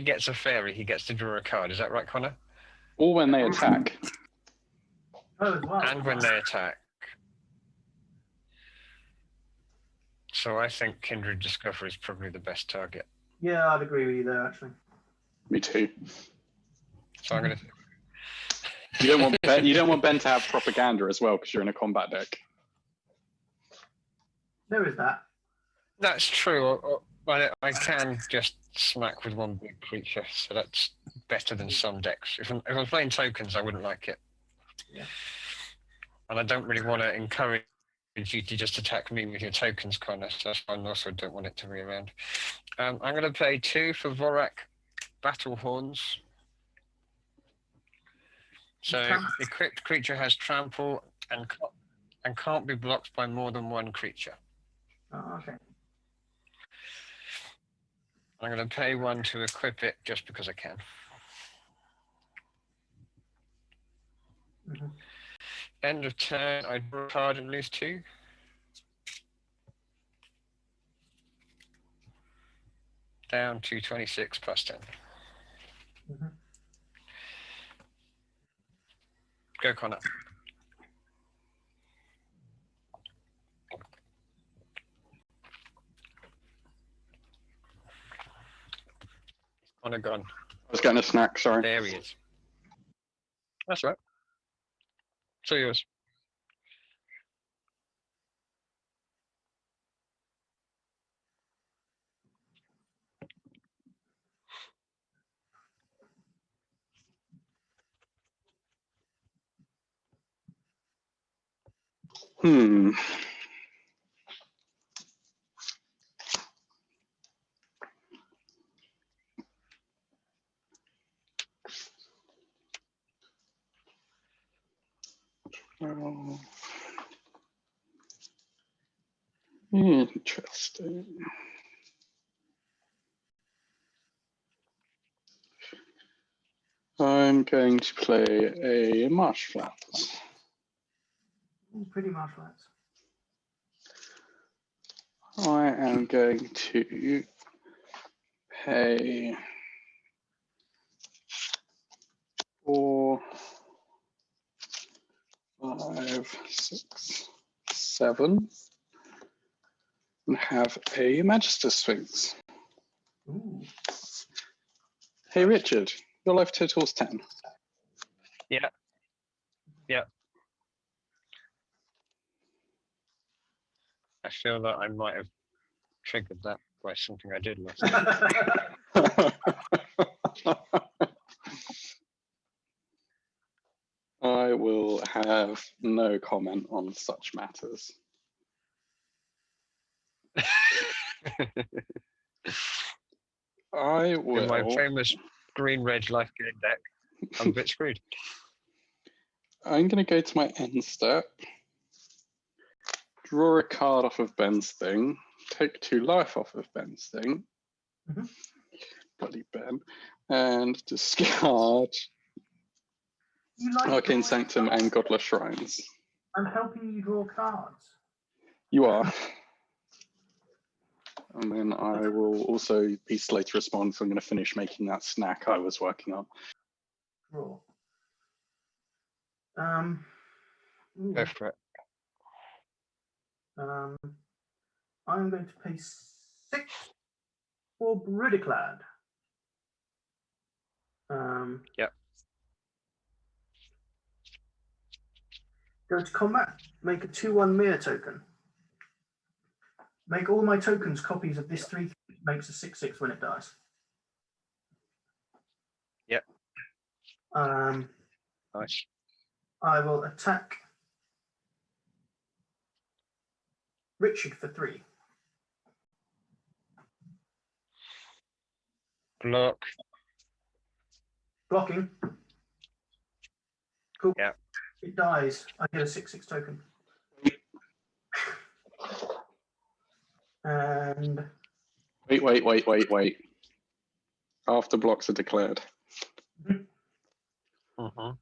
gets a fairy, he gets to draw a card. Is that right, Connor? Or when they attack. Oh, as well. And when they attack. So I think Kindred Discovery is probably the best target. Yeah, I'd agree with you there, actually. Me too. So I'm gonna. You don't want Ben to have propaganda as well because you're in a combat deck. There is that. That's true. But I can just smack with one big creature, so that's better than some decks. If I'm playing tokens, I wouldn't like it. Yeah. And I don't really want to encourage you to just attack me with your tokens, Connor. So that's why I also don't want it to be around. I'm going to pay 2 for Vorak Battle Horns. So equipped creature has trample and can't be blocked by more than one creature. Oh, okay. I'm going to pay 1 to equip it just because I can. Mm-hmm. End of turn, I draw a card and lose 2. Down to 26 plus 10. Mm-hmm. Go, Connor. Connor gone. I was getting a snack, sorry. There he is. That's right. It's all yours. Oh. Interesting. I'm going to play a marsh flats. Ooh, pretty marsh flats. I am going to pay 4, 5, 6, 7, and have a Magister Sphinx. Ooh. Hey Richard, your life total's 10. Yeah. Yeah. I feel that I might have triggered that by something I did last time. I will have no comment on such matters. I will. In my famous green-red life gain deck, I'm a bit screwed. I'm going to go to my end step, draw a card off of Ben's thing, take 2 life off of Ben's thing, Mhm. bloody Ben, and discard You like Arcane drawing Sanctum cards? and Godless Shrines. I'm helping you draw cards. You are. And then I will also be slow to respond, so I'm going to finish making that snack I was working on. Draw. Ooh. Go for it. I'm going to pay 6 for Brudiclad. Yep. Go to combat. Make a 2/1 mirror token. Make all my tokens copies of this 3. Makes a 6/6 when it dies. Yep. Um, Nice. I will attack Richard for 3. Block. Blocking. Cool. Yeah. It dies. I get a 6/6 token. And Wait. After blocks are declared. Uh-huh. I'm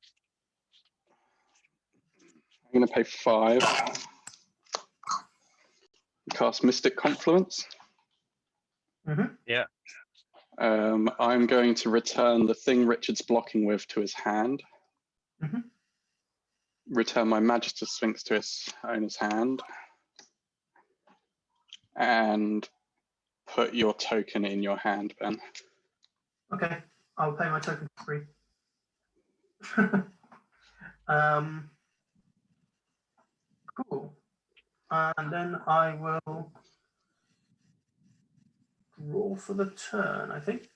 going to pay 5. Cast Mystic Confluence. Yeah. I'm going to return the thing Richard's blocking with to his hand. Mhm. Return my Magister Sphinx to its owner's hand. And put your token in your hand, Ben. okay, I'll pay my token for 3. Cool. And then I will draw for the turn, I think.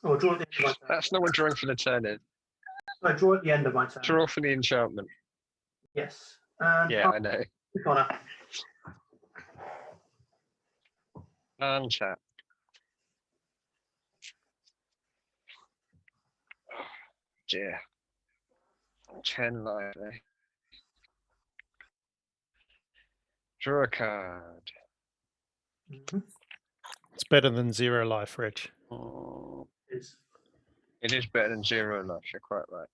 Or draw at the end of my turn. That's not what drawing for the turn is. I draw at the end of my turn. Draw for the enchantment. Yes. And Yeah, I know. Connor. And chat. Dear. 10 life, eh? Draw a card. Mhm. It's better than 0 life, Rich. Oh, Is it is better than 0 life, you're quite right.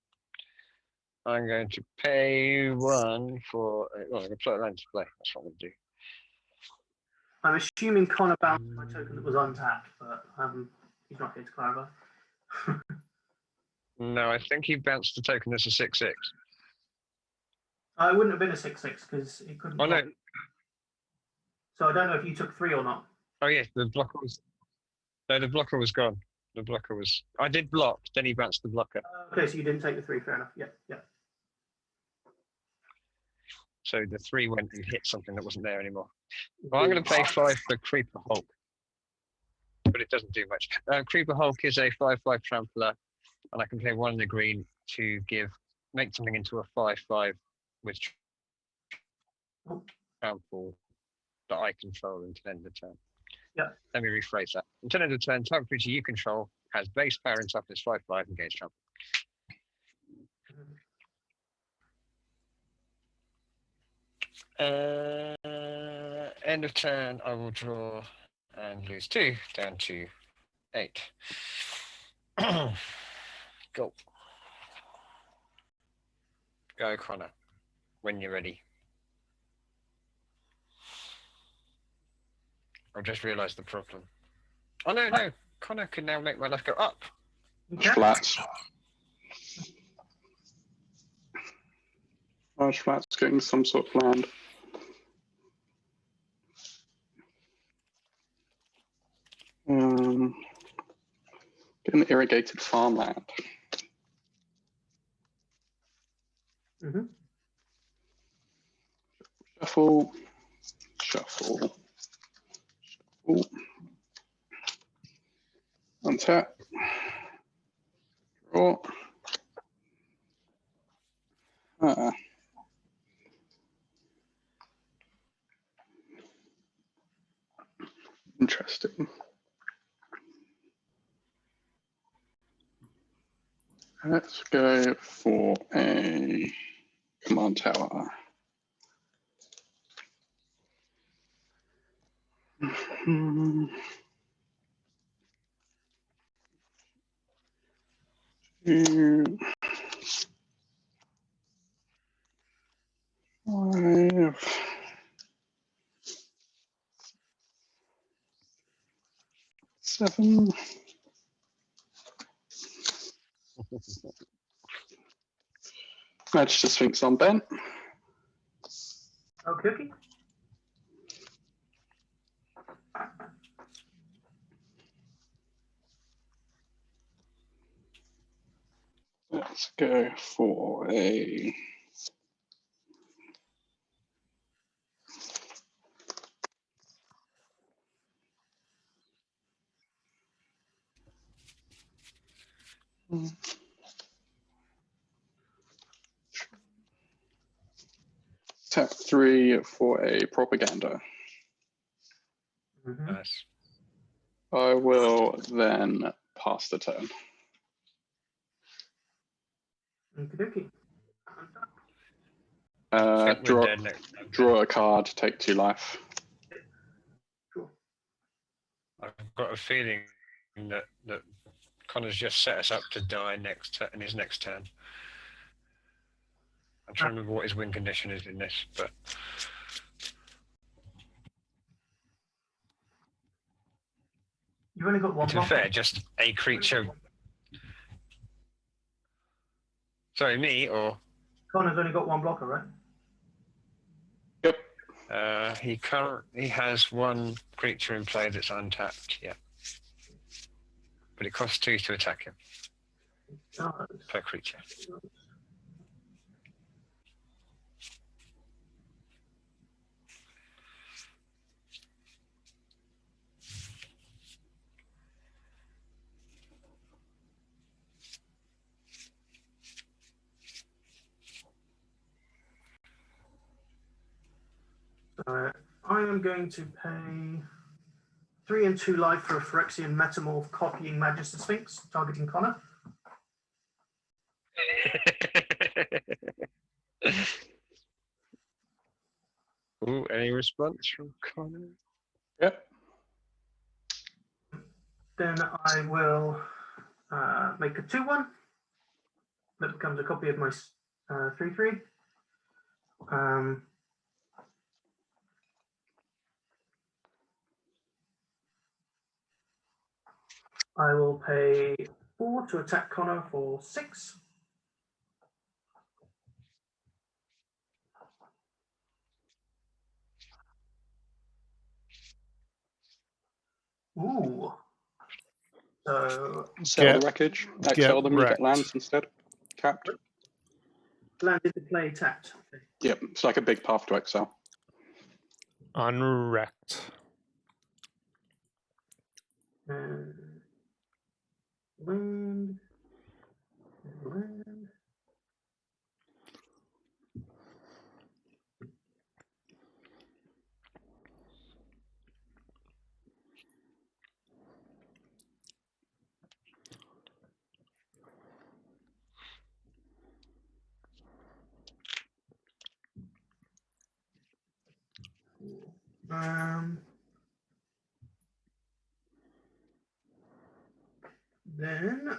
I'm going to pay 1 for. Well, I'm going to put a land to play. That's what I'm going to do. I'm assuming Connor bounced my token that was untapped, but he's not here to clarify. No, I think he bounced the token as a 6/6. It wouldn't have been a 6/6 because it couldn't. Oh, no. block. So I don't know if you took 3 or not. Oh, yeah, the blocker was. No, the blocker was gone. The blocker was. I did block, then he bounced the blocker. Okay, so you didn't take the 3. Fair enough. Yeah. So the 3 went and hit something that wasn't there anymore. Well, I'm going to pay 5 for Creeper Hulk. But it doesn't do much. Creeper Hulk is a 5/5 trampler, and I can pay 1 in the green to make something into a 5/5 with trample that I control until end of turn. Yeah. Let me rephrase that. Until end of turn, target creature you control has base power and toughness 5/5 and gains trample. End of turn, I will draw and lose 2, down to 8. Go. Go, Connor, when you're ready. I've just realised the problem. Oh, no. Connor can now make my life go up. Okay. Flats. Large flats getting some sort of land. Get an irrigated farmland. Mm-hmm. Shuffle. Shuffle. Shuffle. Untap. Draw. Interesting. Let's go for a command tower. Two, 5, 7. Match the Sphinx on Ben. Okay. Let's go for a tap 3 for a propaganda. Mm-hmm. Nice. I will then pass the turn. Okay. I think we're Draw, dead next time. draw a card, take 2 life. Cool. I've got a feeling that Connor's just set us up to die in his next turn. I'm trying to remember what his win condition is in this, but You've only got one to be block. fair, just a creature. Sorry, me or Connor's only got one blocker, right? Yep. he currently has one creature in play that's untapped. Yeah, but it costs 2 to attack him per creature. I am going to pay 3 and 2 life for a Phyrexian Metamorph copying Magister Sphinx, targeting Connor. Ooh, any response from Connor? Yep. Then I will make a 2/1. That becomes a copy of my 3/3. I will pay 4 to attack Connor for 6. Ooh. So Sell the wreckage. Exile them, you wrecked. get lands instead. Capped. land into play tapped. Okay. Yep, it's like a big path to exile. Unwrecked. Land. Land. Then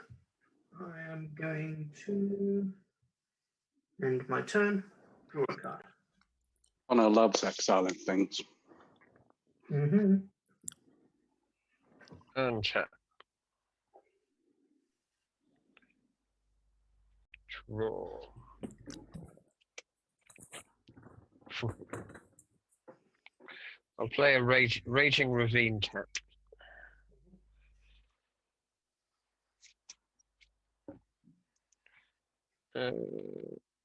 I am going to end my turn. Draw a card. Connor loves exiling things. Mm-hmm. Untap. Draw. I'll play a Raging Ravine tap.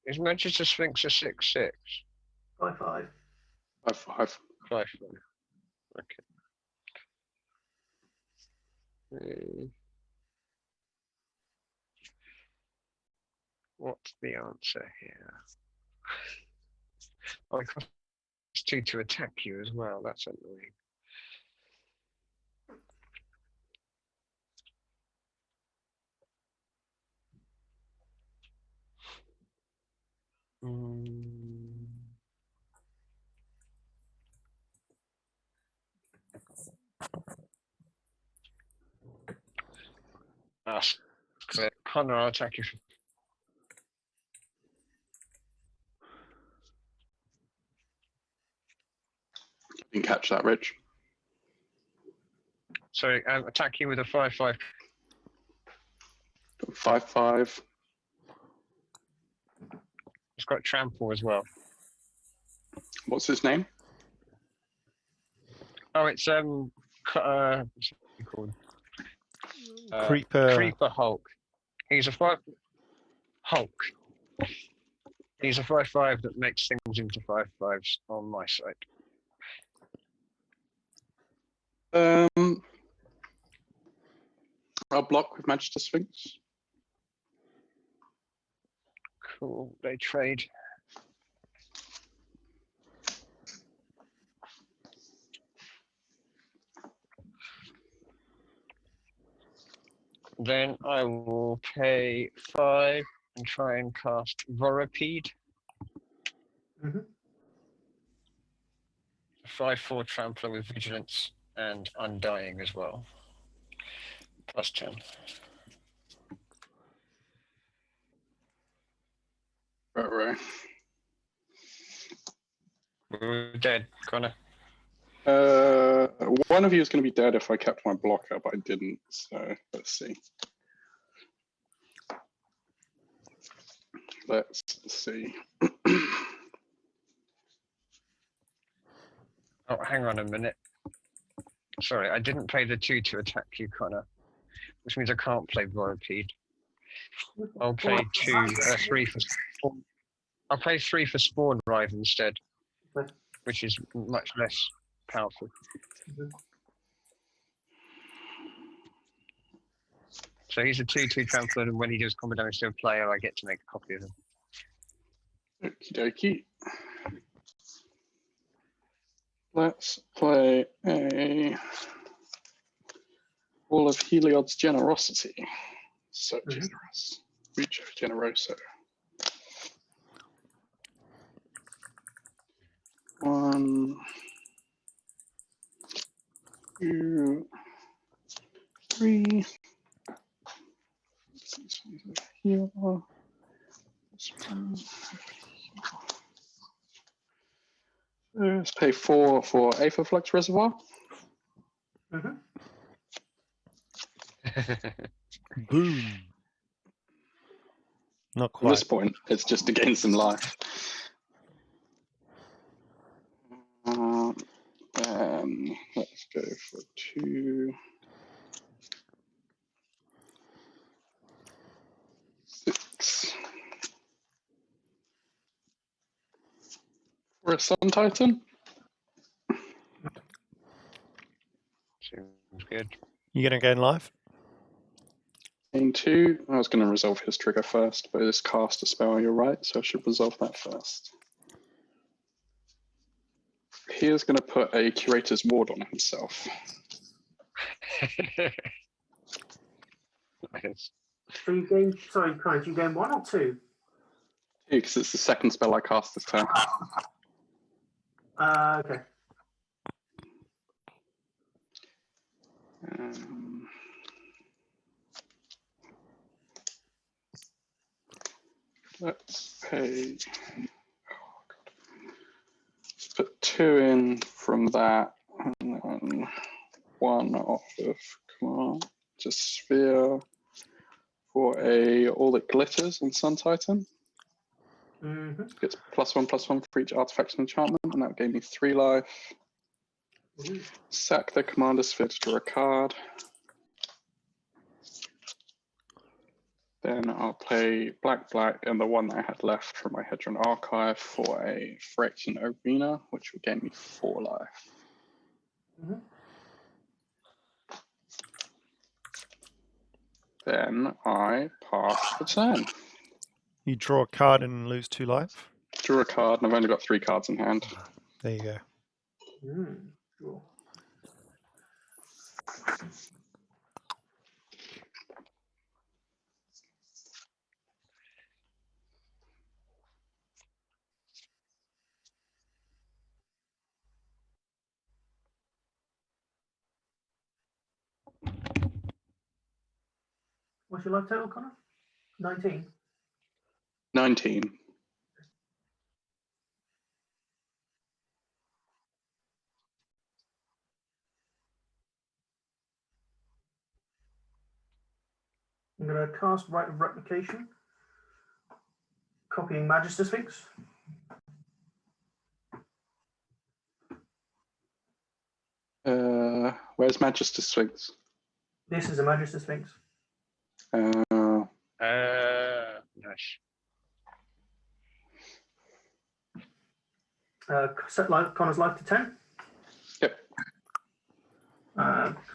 Is Manchester Sphinx a 6/6? 5/5. 5/5. 5/5. Okay. What's the answer here? Oh, it costs 2 to attack you as well. That's annoying. Ah, Connor, I'll attack you. Didn't catch that, Rich. Sorry, attack you with a 5/5. 5/5. It's got trample as well. What's his name? Oh, it's what's it called? Creeper. Creeper Hulk. He's a 5 Hulk. He's a 5/5 that makes things into 5/5s on my side. I'll block with Manchester Sphinx. Cool. They trade. Then I will pay 5 and try and cast Vorapede. Mm-hmm. 5/4 trampler with vigilance and undying as well. +10. Right. We're dead, Connor. One of you is going to be dead if I kept my blocker, but I didn't. So let's see. Let's see. Oh, hang on a minute. Sorry, I didn't pay the 2 to attack you, Connor, which means I can't play Vorapede. I'll pay 3 for spawn. I'll pay 3 for Spawn Rive instead, Okay. which is much less powerful. Mhm. So he's a 2/2 trampler, and when he does combat damage to a player, I get to make a copy of him. Okie dokie. Let's play a Wall of Heliod's Generosity. So generous. Mucho generoso. 1, 2, 3. Here. Let's pay 4 for Aetherflux Reservoir. Mm-hmm. Boom. Not At this quite. point, it's just to gain some life. Let's go for 2, 6. For a Sun Titan. Seems good. You gonna gain life? Gain 2. I was going to resolve his trigger first, but it's cast a spell, you're right, so I should resolve that first. He is going to put a Curator's Ward on himself. Nice. So you gain, sorry, Connor, do you gain 1 or 2? Because it's the second spell I cast this turn. Okay. Let's pay. Let's put 2 in from that, and then 1 off of command to sphere for a all that glitters on Sun Titan. Gets +1/+1 for each artifact and enchantment, and that gave me 3 life. Sack the commander sphere to draw a card. Then I'll play black, and the one that I had left from my Hedron archive for a Phyrexian Arena, which will gain me 4 life. Then I pass the turn. You draw a card and lose 2 life. Draw a card, and I've only got 3 cards in hand. There you go. Cool. What's your life total, Connor? 19. 19. I'm going to cast Rite of Replication, copying Magister Sphinx. Where's Magister Sphinx? This is a Magister Sphinx. Nice. Set Connor's life to 10. Yep.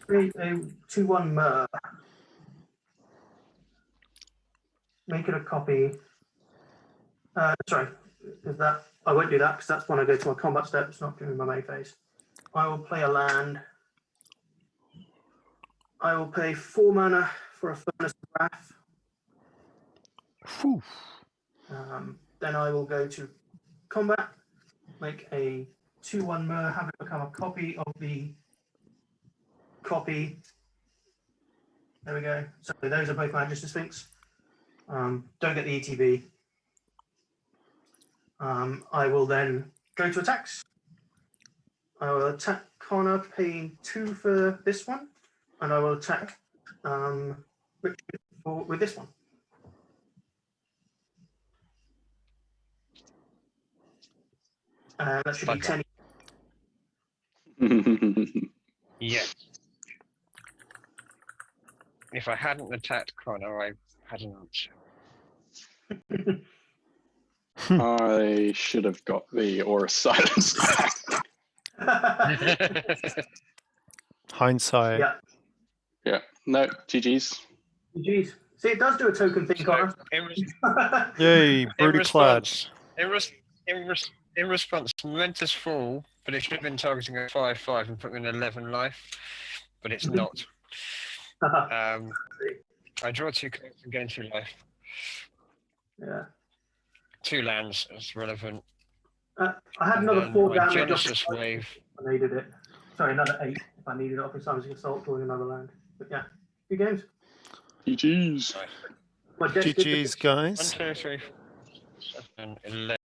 Create a 2/1 Mer. Make it a copy. Sorry, is that I won't do that because that's when I go to my combat steps, not during my main phase. I will play a land. I will pay 4 mana for a Furnace of Wrath. Whew. Then I will go to combat, make a 2/1 Mer, have it become a copy of the copy. There we go. So those are both Magister Sphinx. Don't get the ETB. I will then go to attacks. I will attack Connor, paying 2 for this one, and I will attack Richard with this one. That should be 10. Yes. If I hadn't attacked Connor, I had an answer. I should have got the Aura Silence back. Hindsight. Yeah. Yeah. No, GG's. GG's. See, it does do a token thing, Connor. Yay, Brudiclad. In response, Momentous Fall, but it should have been targeting a 5/5 and put me in 11 life, but it's not. I draw 2 cards and gain 2 life. Yeah. 2 lands as relevant. I had another 4 damage. Genesis Wave. I needed it. Sorry, another 8 if I needed it off his Sam's Assault drawing another land. But yeah, 2 games. GG's. My deck did GG's, guys. 1, 2, 3, 4, 7, 11.